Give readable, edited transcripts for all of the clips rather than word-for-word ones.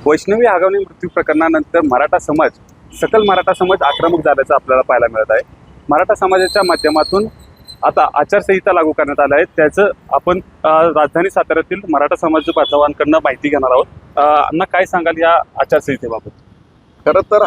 वैष्णवी आगावणे मृत्यू प्रकरणानंतर सकल मराठा समाज आक्रमक झाल्याचं आपल्याला पाहायला मिळत आहे. मराठा समाजाच्या माध्यमातून आता आचारसंहिता लागू करण्यात आली आहे. त्याचं आपण राजधानी साताऱ्यातील मराठा समाज बांधवांकडून माहिती घेणार आहोत. अण्णा, काय सांगाल या आचारसंहितेबाबत? खरं तर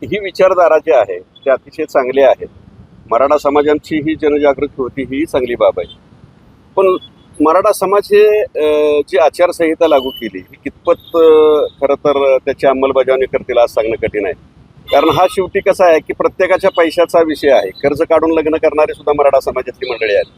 ही विचारधारा जी आहे ती अतिशय चांगली आहे. मराठा समाजांची ही जनजागृती होती ही चांगली बाब आहे. पण मराठा समाज हे जी आचारसंहिता लागू केली ही कितपत खरं तर त्याची अंमलबजावणी करतील आज सांगणं कठीण आहे. कारण हा शेवटी कसा आहे की प्रत्येकाच्या पैशाचा विषय आहे. कर्ज काढून लग्न करणारे सुद्धा मराठा समाजातली मंडळी आहेत.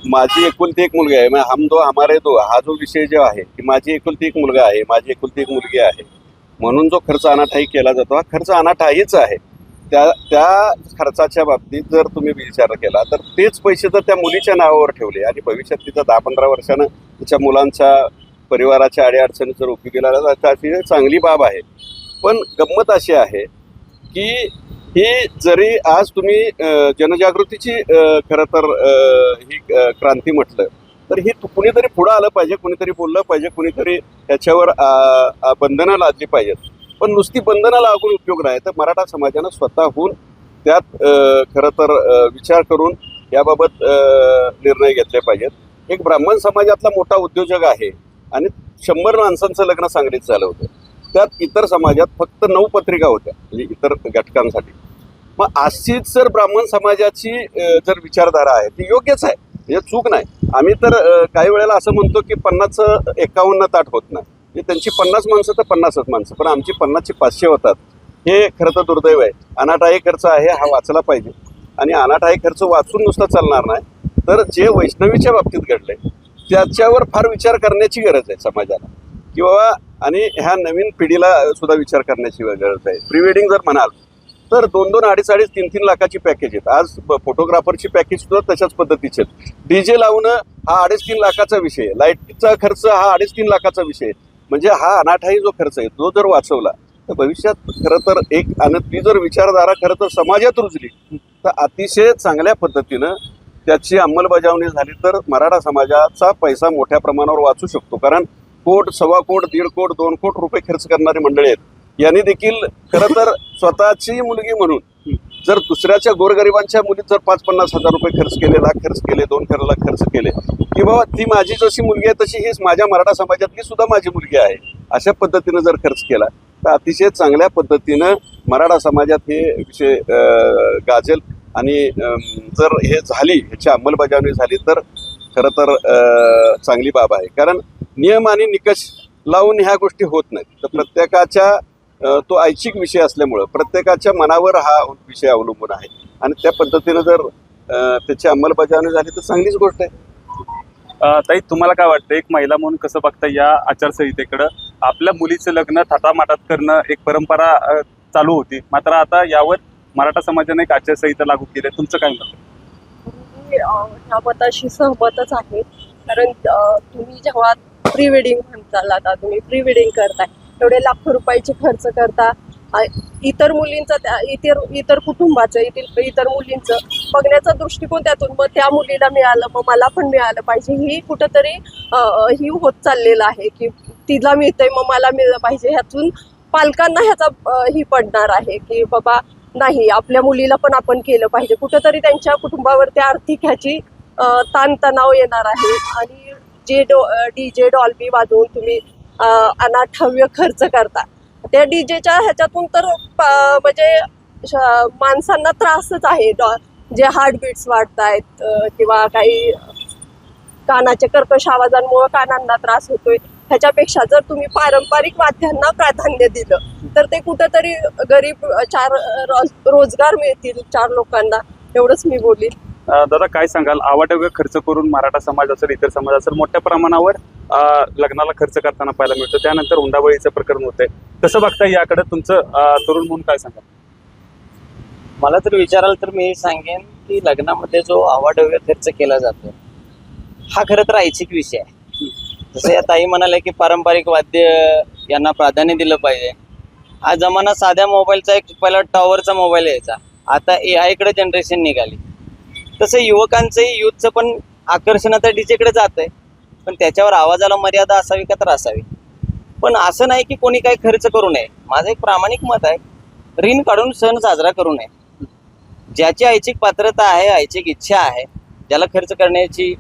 माझी एकुलती एक मुलगी आहे, हम दो हमारे दो, हा जो विषय जो आहे की माझी एकुलती एक मुलगा आहे, माझी एकुलती एक मुलगी आहे, म्हणून जो खर्च अनाठायी केला जातो हा खर्च अनाठायीच आहे. त्या खर्चाच्या बाबतीत जर तुम्ही विचार केला तर तेच पैसे जर त्या मुलीच्या नावावर ठेवले आणि भविष्यात तिथं 10-15 वर्षानं तिच्या मुलांच्या परिवाराच्या अडीअडचणी जर उपयोगी लागला तर अतिशय चांगली बाब आहे. पण गंमत अशी आहे की ही जरी आज तुम्ही जनजागृतीची खरं तर ही क्रांती म्हटलं तर ही कुणीतरी पुढं आलं पाहिजे, कुणीतरी बोललं पाहिजे, कुणीतरी त्याच्यावर बंधनं लादली पाहिजेत. पण नुसती बंधनं लागून उपयोग नाही. तर मराठा समाजानं स्वतःहून त्यात खरं तर विचार करून याबाबत निर्णय घेतले पाहिजेत. एक ब्राह्मण समाजातला मोठा उद्योजक आहे आणि 100 माणसांचं लग्न सांगलीत झालं होतं. त्यात इतर समाजात फक्त 9 पत्रिका होत्या, म्हणजे इतर घटकांसाठी. मग अशीच जर ब्राह्मण समाजाची जर विचारधारा आहे ती योग्यच आहे, म्हणजे चूक नाही. आम्ही तर काही वेळेला असं म्हणतो की 50-51 ताट होत नाही. त्यांची 50 माणसं तर 50च माणसं, पण आमची 50ची 500 होतात. हे खरं तर दुर्दैव आहे. अनाठायी खर्च आहे हा वाचला पाहिजे आणि अनाठायी खर्च वाचून नुसता चालणार नाही. तर जे वैष्णवीच्या बाबतीत घडले त्याच्यावर फार विचार करण्याची गरज आहे समाजाला, की बाबा, आणि ह्या नवीन पिढीला सुद्धा विचार करण्याची गरज आहे. प्री वेडिंग जर म्हणाल तर 2-2, 2.5, 3-3 लाखाची पॅकेज आहेत. आज फोटोग्राफरची पॅकेज सुद्धा तशाच पद्धतीचे आहेत. डीजे लावणं हा 2.5-3 लाखाचा विषय, लाईटचा खर्च हा 2.5-3 लाखाचा विषय. म्हणजे हा अनाठायी जो खर्च आहे तो जर वाचवला तर भविष्यात खरं तर आणि ती जर विचारधारा खरं तर समाजात रुजली तर अतिशय चांगल्या पद्धतीनं त्याची अंमलबजावणी झाली तर मराठा समाजाचा पैसा मोठ्या प्रमाणावर वाचू शकतो. कारण 1 कोटी, 1.25 कोटी, 1.5 कोटी, 2 कोटी रुपये खर्च करणारी मंडळी आहेत. यांनी देखील खरं तर स्वतःची मुलगी म्हणून जर दुसऱ्याच्या गोरगरिबांच्या मुलीत जर 5-50 हजार रुपये खर्च केले, लाख खर्च केले, 2 लाख खर्च केले, की बाबा ती माझी जशी मुलगी आहे तशी हीच माझ्या मराठा समाजातली सुद्धा माझी मुलगी आहे, अशा पद्धतीनं जर खर्च केला तर अतिशय चांगल्या पद्धतीनं मराठा समाजात हे विषय गाजेल. आणि जर हे झाली, ह्याची अंमलबजावणी झाली तर खरं तर चांगली बाब आहे. कारण नियम आणि निकष लावून ह्या गोष्टी होत नाहीत. तर प्रत्येकाच्या तो ऐच्छिक विषय असल्यामुळं प्रत्येकाच्या मनावर हा विषय अवलंबून आहे आणि त्या पद्धतीनं जर त्याची अंमलबजावणी झाली तर चांगलीच गोष्ट आहे. ताई, तुम्हाला काय वाटतं, एक महिला म्हणून कसं बघता या आचारसंहितेकडं? आपल्या मुलीचं लग्न थाटामाटात करणं एक परंपरा चालू होती, मात्र आता यावर मराठा समाजाने एक आचारसंहिता लागू केली. तुमचं काय मत? ह्या मताशी सहमतच आहे. कारण तुम्ही जेव्हा प्री वेडिंग म्हणताल, आता तुम्ही प्री वेडिंग करताय, एवढे लाखो रुपयाचे खर्च करता, इतर मुलींचं, इतर कुटुंबाचं, इतर मुलींचं बघण्याचा दृष्टिकोन त्यातून, मग त्या मुलीला मिळालं मग मला पण मिळालं पाहिजे, ही कुठंतरी ही होत चाललेलं आहे की तिला मिळतंय मग मला मिळलं पाहिजे. ह्यातून पालकांना ह्याचा ही पडणार आहे की बाबा नाही, आपल्या मुलीला पण आपण केलं पाहिजे. कुठंतरी त्यांच्या कुटुंबावरती आर्थिक ह्याची ताणतणाव येणार आहे. आणि जे DJ डॉल्बी वाजवून तुम्ही अनाठाव्य खर्च करता, त्या डीजेच्या ह्याच्यातून तर म्हणजे माणसांना त्रासच आहे. जे हार्टबीट्स वाढत आहेत किंवा काही कानाच्या कर्कश आवाजांमुळे कानांना त्रास होतोय, ह्याच्यापेक्षा जर तुम्ही पारंपरिक वाद्यांना प्राधान्य दिलं तर ते कुठंतरी गरीब 4 रोजगार मिळतील 4 लोकांना, एवढंच मी बोलीन. दादा, काय सांगाल, आवाढव्य खर्च करून मराठा समाज असेल, इतर समाज असेल, मोठ्या प्रमाणावर लग्नाला खर्च करताना पाहायला मिळतं, त्यानंतर हुंडाबळीचं प्रकरण होतंय, कसं बघताय याकडे? तुमचं तरुण म्हणून काय सांगाल? मला तर विचाराल तर मी सांगेन की लग्नामध्ये जो आवाढव्य खर्च केला जातो हा खरं तर ऐच्छिक विषय आहे. जसं या ताई म्हणाले की पारंपरिक वाद्य यांना प्राधान्य दिलं पाहिजे. हा जमाना साध्या मोबाईलचा, एक पहिला टॉवरचा मोबाईल यायचा, आता AI कडे जनरेशन निघाली. तसं युवकांचंही, यूथचं पण आकर्षण आता डीजेकडे जात आहे, पण त्याच्यावर आवाजाला मर्यादा असावी का तर असावी. पण असं नाही की कोणी काही खर्च करू नये. माझं एक प्रामाणिक मत आहे, ऋण काढून सण साजरा करू नये. ज्याची ऐच्छिक पात्रता आहे, ऐच्छिक इच्छा आहे, ज्याला खर्च करण्याची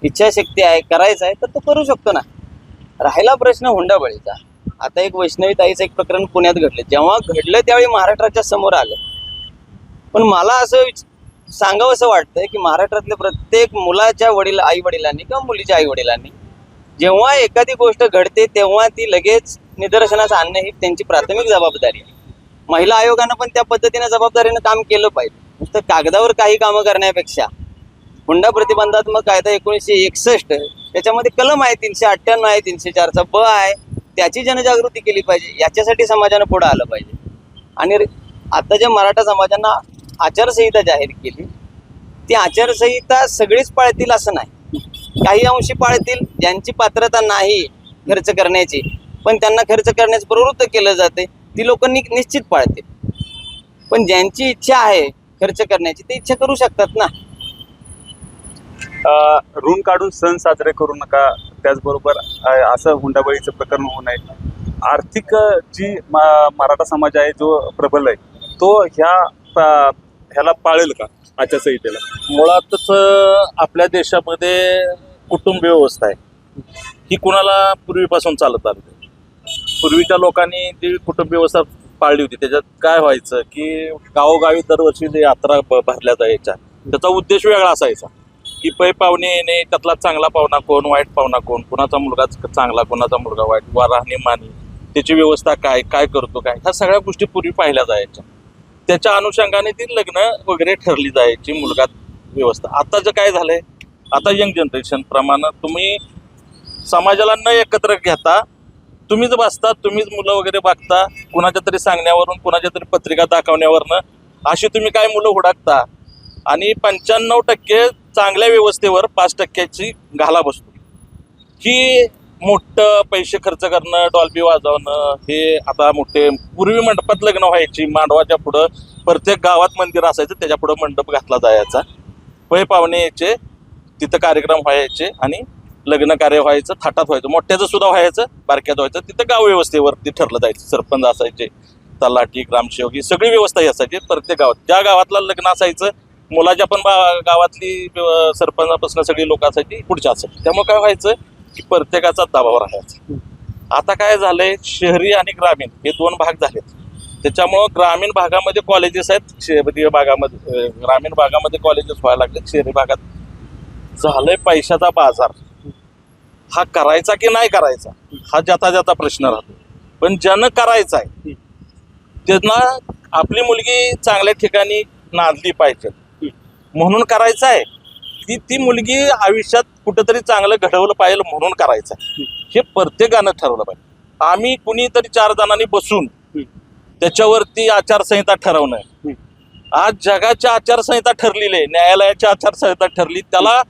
इच्छाशक्ती आहे, करायचं आहे, तर तो करू शकतो ना. राहिला प्रश्न हुंडाबळीचा. आता एक वैष्णवी ताईचं एक प्रकरण पुण्यात घडलं. जेव्हा घडलं त्यावेळी महाराष्ट्राच्या समोर आलं. पण मला असं सांगावं असं वाटतंय की महाराष्ट्रातल्या प्रत्येक मुलाच्या आई वडिलांनी किंवा मुलीच्या आई वडिलांनी जेव्हा एखादी गोष्ट घडते तेव्हा ती लगेच निदर्शनास आणणं ही त्यांची प्राथमिक जबाबदारी आहे. महिला आयोगानं पण त्या पद्धतीने जबाबदारीनं काम केलं पाहिजे. नुसतं कागदावर काही कामं करण्यापेक्षा हुंडा प्रतिबंधात्मक कायदा 1961 त्याच्यामध्ये कलम आहे, 398 आहे, 304चा ब आहे, त्याची जनजागृती केली पाहिजे. याच्यासाठी समाजानं पुढे आलं पाहिजे. आणि आता ज्या मराठा समाजानं आचारसंहिता जाहीर केली, ती आचारसंहिता सगळीच पाळतील असं नाही. काही अंशी पाळतील, ज्यांची पात्रता नाही खर्च करण्याची पण त्यांना खर्च करण्यास प्रवृत्त केलं जाते, ती लोक निश्चित पाळतील. पण ज्यांची इच्छा आहे खर्च करण्याची ते इच्छा करू शकतात ना. ऋण काढून सण साजरे करू नका, त्याचबरोबर असं हुंडाबळीचं प्रकरण होऊ नये. आर्थिक जी मराठा समाज आहे जो प्रबल आहे तो ह्याला पाळेल का आचारसंहितेला? मुळातच आपल्या देशामध्ये कुटुंब व्यवस्था आहे ही कुणाला पूर्वीपासून चालत आली. पूर्वीच्या लोकांनी ती कुटुंब व्यवस्था पाळली होती. त्याच्यात काय व्हायचं की गावोगावी दरवर्षी जे यात्रा भरल्या जायच्या, त्याचा उद्देश वेगळा असायचा की पै पाहुणे येणे, त्यातला चांगला पाहुणा कोण, वाईट पाहुणा कोण, कुणाचा मुलगा चांगला, कुणाचा मुलगा वाईट, वा राहणीमानी, त्याची व्यवस्था काय काय करतो काय, ह्या सगळ्या गोष्टी पूर्वी पाहिल्या जायच्या. त्याच्या अनुषंगाने ती लग्न वगैरे ठरली जायची, मुलगा व्यवस्था. आता जे काय झालंय, आता यंग जनरेशन प्रमाणे तुम्ही समाजाला न एकत्र घेता तुम्हीच बसता, तुम्हीच मुलं वगैरे बघता, कुणाच्या तरी सांगण्यावरून, कुणाच्या तरी पत्रिका दाखवण्यावरनं अशी तुम्ही काय मुलं हुडकता आणि 95% चांगल्या व्यवस्थेवर 5%ची घाला बसतो. ही मोठं पैसे खर्च करणं, डॉल्बी वाजवणं, हे आता मोठे पूर्वी मंडपात लग्न व्हायची, मांडवाच्या पुढं प्रत्येक गावात मंदिर असायचं, त्याच्या पुढं मंडप घातला जायचा, पै पाहुणे यायचे, तिथं कार्यक्रम व्हायचे आणि लग्न कार्य व्हायचं, थाटात व्हायचं, मोठ्याचं सुद्धा व्हायचं, बारक्यात व्हायचं. तिथं गाव व्यवस्थेवरती ठरलं जायचं. सरपंच असायचे, तलाठी, ग्रामसेवक, ही सगळी व्यवस्था असायची प्रत्येक गावात. ज्या गावातला लग्न असायचं, मुलाच्या पण गावातली सरपंचापासून सगळी लोक असायची, पुढच्या असायची. त्यामुळे काय व्हायचं की प्रत्येकाचा दबाव राहायचा. आता काय झालंय, शहरी आणि ग्रामीण हे दोन भाग झालेत. त्याच्यामुळं ग्रामीण भागामध्ये कॉलेजेस आहेत, शहरी भागामध्ये ग्रामीण भागामध्ये कॉलेजेस व्हायला लागलेत. शहरी भागात झालंय पैशाचा बाजार. हा करायचा की नाही करायचा हा ज्याचा प्रश्न राहतो. पण ज्यानं करायचा आहे त्यांना आपली मुलगी चांगल्या ठिकाणी नांदली पाहिजे म्हणून करायचं आहे की ती मुलगी आयुष्यात कुठंतरी चांगलं घडवलं पाहिजे म्हणून करायचं आहे, हे प्रत्येकानं ठरवलं पाहिजे. आम्ही कुणीतरी 4 जणांनी बसून त्याच्यावरती आचारसंहिता ठरवणं. आज जगाची आचारसंहिता ठरलेली आहे, न्यायालयाची आचारसंहिता ठरली, त्याला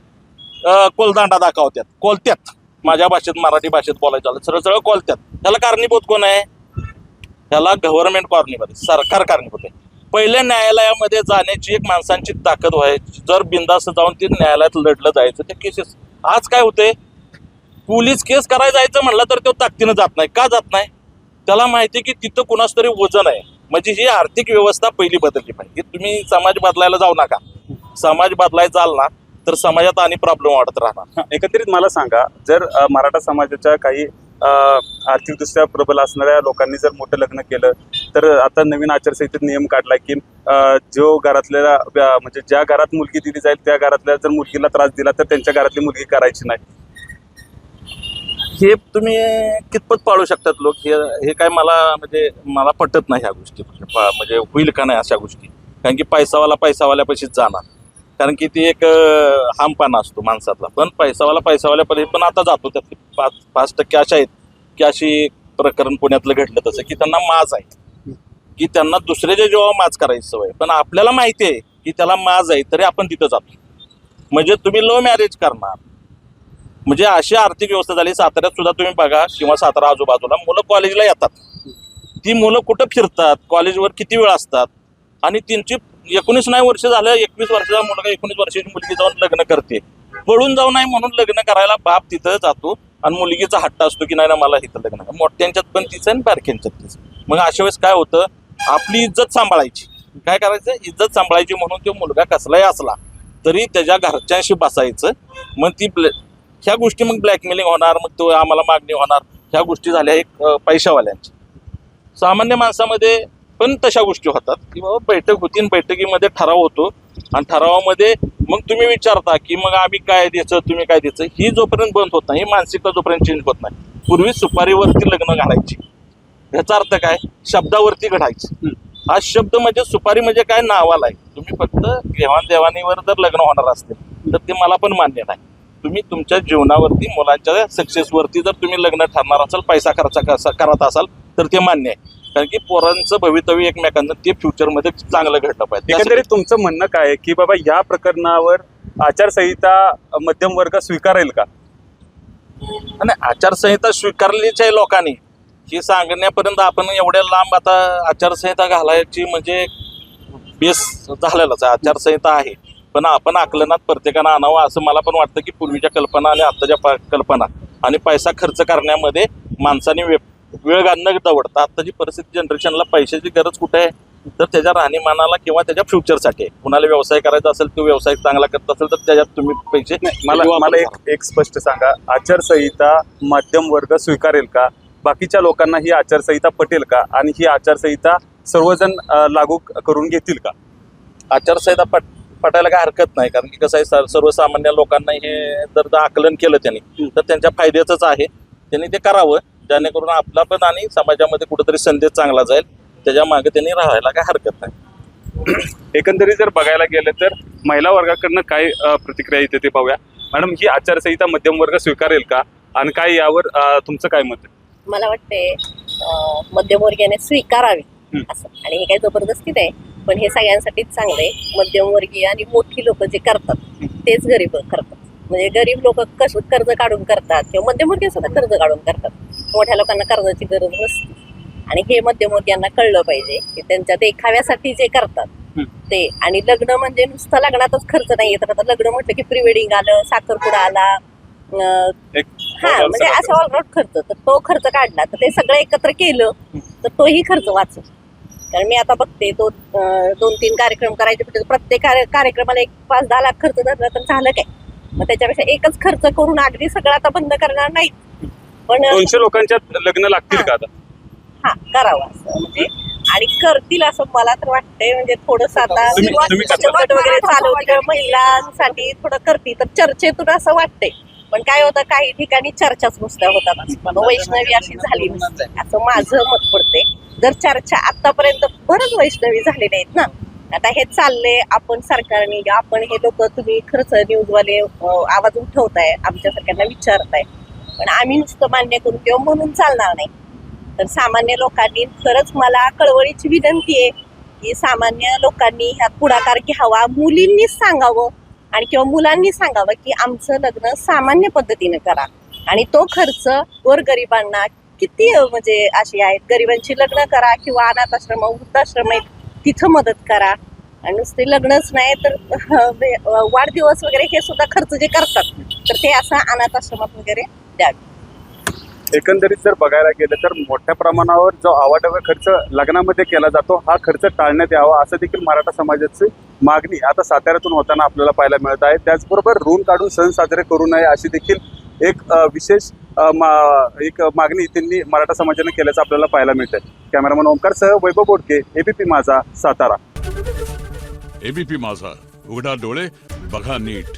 कोलदांडा दाखवतात, कोलत्यात. माझ्या भाषेत, मराठी भाषेत बोलायचं झालं सरळ सरळ कोलत्यात. त्याला कारणीभूत कोण आहे? त्याला गव्हर्नमेंट कारणीभूत आहे, सरकार कारणीभूत आहे. पहिल्या न्यायालयामध्ये जाण्याची एक माणसांची ताकद व्हायची. जर बिंदास्त जाऊन ते न्यायालयात लढलं जायचं ते केसेस. आज काय होते, पोलीस केस करायला जायचं म्हणलं तर तो ताकदीनं जात नाही. का जात नाही? त्याला माहिती की तिथं कुणाच तरी वजन आहे. म्हणजे ही आर्थिक व्यवस्था पहिली बदलली पाहिजे. तुम्ही समाज बदलायला जाऊ नका. समाज बदलायला जाल ना तर समाजात आणि प्रॉब्लेम वाढत राहणार. एकंदरीत मला सांगा, जर मराठा समाजाच्या काही आर्थिकदृष्ट्या प्रबल असणाऱ्या लोकांनी जर मोठं लग्न केलं तर आता नवीन आचारसंहितेत नियम काढला की जो घरातल्या म्हणजे ज्या घरात मुलगी दिली जाईल त्या घरातल्या जर मुलगीला त्रास दिला तर त्यांच्या घरातली मुलगी करायची नाही. हे तुम्ही कितपत पाळू शकतात लोक? हे काय मला पटत नाही ह्या गोष्टी. म्हणजे होईल का नाही अशा गोष्टी? कारण की पैसावाल्यापाशीच जाणार. कारण की ती एक हामपाना असतो माणसातला. पण पैसावाल्यापर्यंत पण आता जातो. त्यातले 5% अशा आहेत की अशी प्रकरण पुण्यातलं घडलं तसं की त्यांना माज आहे, की त्यांना दुसऱ्याच्या जेव्हा माज करायची सवय. पण आपल्याला माहिती आहे की त्याला माज आहे तरी आपण तिथं जातो. म्हणजे तुम्ही लव्ह मॅरेज करणार म्हणजे अशी आर्थिक व्यवस्था झाली. साताऱ्यात सुद्धा तुम्ही बघा किंवा सातारा आजूबाजूला मुलं कॉलेजला येतात, ती मुलं कुठं फिरतात, कॉलेजवर किती वेळ असतात आणि त्यांची 19 नाही वर्ष झालं, 21 वर्षाचा मुलगा 19 वर्षाची मुलगी जाऊन लग्न करते. पळून जाऊ नये म्हणून लग्न करायला बाप तिथं जातो आणि मुलगीचा हट्ट असतो की नाही ना मला इथं लग्न करा. मोठ्यांच्यात पण तिचं आणि बारक्यांच्यात तिचं. मग अशा वेळेस काय होतं, आपली इज्जत सांभाळायची. काय करायचं, इज्जत सांभाळायची म्हणून तो मुलगा कसलाही असला तरी त्याच्या घरच्यांशी बसायचं. मग ती ह्या गोष्टी मग ब्लॅकमेलिंग होणार, मग तो आम्हाला मागणी होणार, ह्या गोष्टी झाल्या एक पैशावाल्यांच्या. सामान्य माणसामध्ये पण तशा गोष्टी होतात की बाबा बैठक होती आणि बैठकीमध्ये ठराव होतो आणि ठरावामध्ये मग तुम्ही विचारता की मग आम्ही काय द्यायचं, तुम्ही काय द्यायचं. ही जोपर्यंत बंद होत नाही, ही मानसिकता जोपर्यंत चेंज होत नाही. पूर्वी सुपारीवरती लग्न घालायची, ह्याचा अर्थ काय, शब्दावरती घडायचं. हा शब्द म्हणजे सुपारी म्हणजे काय नावाला आहे. तुम्ही फक्त देवाणदेवाणीवर जर लग्न होणार असतील तर ते मला पण मान्य नाही. तुम्ही तुमच्या जीवनावरती, मुलांच्या सक्सेसवरती जर तुम्ही लग्न ठरणार असाल, पैसा खर्च करत असाल तर ते मान्य आहे. कारण की पोरांचं भवितव्य एकमेकांना ते फ्युचरमध्ये चांगलं घडलं पाहिजे. एकंदरीत तुमचं म्हणणं काय आहे की बाबा या प्रकरणावर आचारसंहिता मध्यम वर्ग स्वीकारेल का? आणि आचारसंहिता स्वीकारलीच आहे लोकांनी, हे सांगण्यापर्यंत आपण एवढ्या लांब आता आचारसंहिता घालायची म्हणजे बेस झालेलाच आहे. आचारसंहिता आहे पण आपण आकलनात प्रत्येकानं आणावं असं मला पण वाटतं की पूर्वीच्या कल्पना आणि आत्ताच्या कल्पना आणि पैसा खर्च करण्यामध्ये माणसाने वेळ न दवडता आत्ताची परिस्थिती जनरेशनला पैशाची गरज कुठे आहे तर त्याच्या राहणीमानाला किंवा त्याच्या फ्युचरसाठी आहे. कुणाला व्यवसाय करायचा असेल, तो व्यवसाय चांगला करत असेल तर त्याच्यात तुम्ही पैसे मला एक स्पष्ट सांगा, आचारसंहिता मध्यम वर्ग स्वीकारेल का? बाकीच्या लोकांना ही आचारसंहिता पटेल का? आणि ही आचारसंहिता सर्वजण लागू करून घेतील का? आचारसंहिता पटायला काय हरकत नाही. कारण की कसं आहे, सर्वसामान्य लोकांना हे जर आकलन केलं त्यांनी तर त्यांच्या फायद्याचंच आहे. त्यांनी ते करावं जेणेकरून आपला पण आणि समाजामध्ये कुठेतरी संदेश चांगला जाईल. त्याच्या मागे त्यांनी राहायला काय हरकत नाही. एकंदरीत जर बघायला गेलं तर महिला वर्गाकडनं काय प्रतिक्रिया येते ते पाहूया. मॅडम, ही आचारसंहिता मध्यम वर्ग स्वीकारेल का आणि काय यावर तुमचं काय मत आहे? मला वाटते मध्यमवर्गीयाने स्वीकारावे असं, आणि हे काही जबरदस्ती नाही, पण हे सगळ्यांसाठीच चांगलं आहे. मध्यमवर्गीय आणि मोठी लोक जे करतात तेच गरीब करतात. म्हणजे गरीब लोक कसं कर्ज काढून करतात किंवा मध्यमवर्गीय सुद्धा कर्ज काढून करतात. मोठ्या लोकांना कर्जाची गरज नसते. आणि हे मध्यमवर्गीयांना कळलं पाहिजे की त्यांच्या देखाव्यासाठी जे करतात ते. आणि लग्न म्हणजे नुसतं लग्नातच खर्च नाही येत. आता लग्न म्हटलं की प्री वेडिंग आलं, साखरपुडा आला, म्हणजे असा ऑलराऊंड खर्च. तर तो खर्च काढला तर ते सगळं एकत्र केलं तर तोही खर्च वाचतो. कारण मी आता बघते तो 2-3 कार्यक्रम करायचे, प्रत्येक कार्यक्रमाला 5-10 लाख खर्च धरला तर झालं काय. मग त्याच्यापेक्षा एकच खर्च करून अगदी सगळं आता बंद करणार नाही, पण 200 लोकांच्यात लग्न लागतील का आता? हा, करावं असं म्हणजे, आणि करतील असं मला तर वाटतंय. म्हणजे थोडंसं आता बचत वगैरे चालवतील महिलांसाठी थोडं करतील तर चर्चेतून असं वाटतंय. पण काय होतं, काही ठिकाणी चर्चाच नुसत्या होतात. वैष्णवी अशी झाली नसते असं माझं मत पडते. जर चर्चा आतापर्यंत बरंच वैष्णवी झालेले आहेत ना, आता हे चाललंय. आपण सरकारने, आपण हे लोक, तुम्ही खरंच न्यूजवाले आवाज उठवताय, आमच्यासारख्यांना विचारताय, पण आम्ही नुसतं मान्य करून किंवा म्हणून चालणार नाही. तर सामान्य लोकांनी, खरंच मला कळवळीची विनंती आहे की सामान्य लोकांनी ह्यात पुढाकार घ्यावा. मुलींनीच सांगावं आणि किंवा मुलांनी सांगावं की आमचं लग्न सामान्य पद्धतीने करा. आणि तो खर्च गोरगरिबांना किती म्हणजे अशी आहेत, गरिबांची लग्न करा किंवा अनाथाश्रम, वृद्धाश्रम आहेत तिथं मदत करा. आणि नुसते लग्नच नाही तर वाढदिवस वगैरे हे सुद्धा खर्च जे करतात तर ते असं अनाथाश्रमात वगैरे द्यावे. एकंदरीत जर बघायला गेलं तर मोठ्या प्रमाणावर जो अवाढव्य खर्च लग्नामध्ये केला जातो हा खर्च टाळण्यात यावा असं देखील मराठा समाजाची मागणी आता साताऱ्यातून होताना आपल्याला पाहायला मिळत आहे. त्याचबरोबर ऋण काढून सण साजरे करू नये अशी देखील एक विशेष मागणी त्यांनी मराठा समाजाने केल्याचं आपल्याला पाहायला मिळत आहे. कॅमेरामन ओमकार सह वैभव बोडके, एबीपी माझा, सातारा. एबीपी माझा, उघडा डोळे बघा नीट.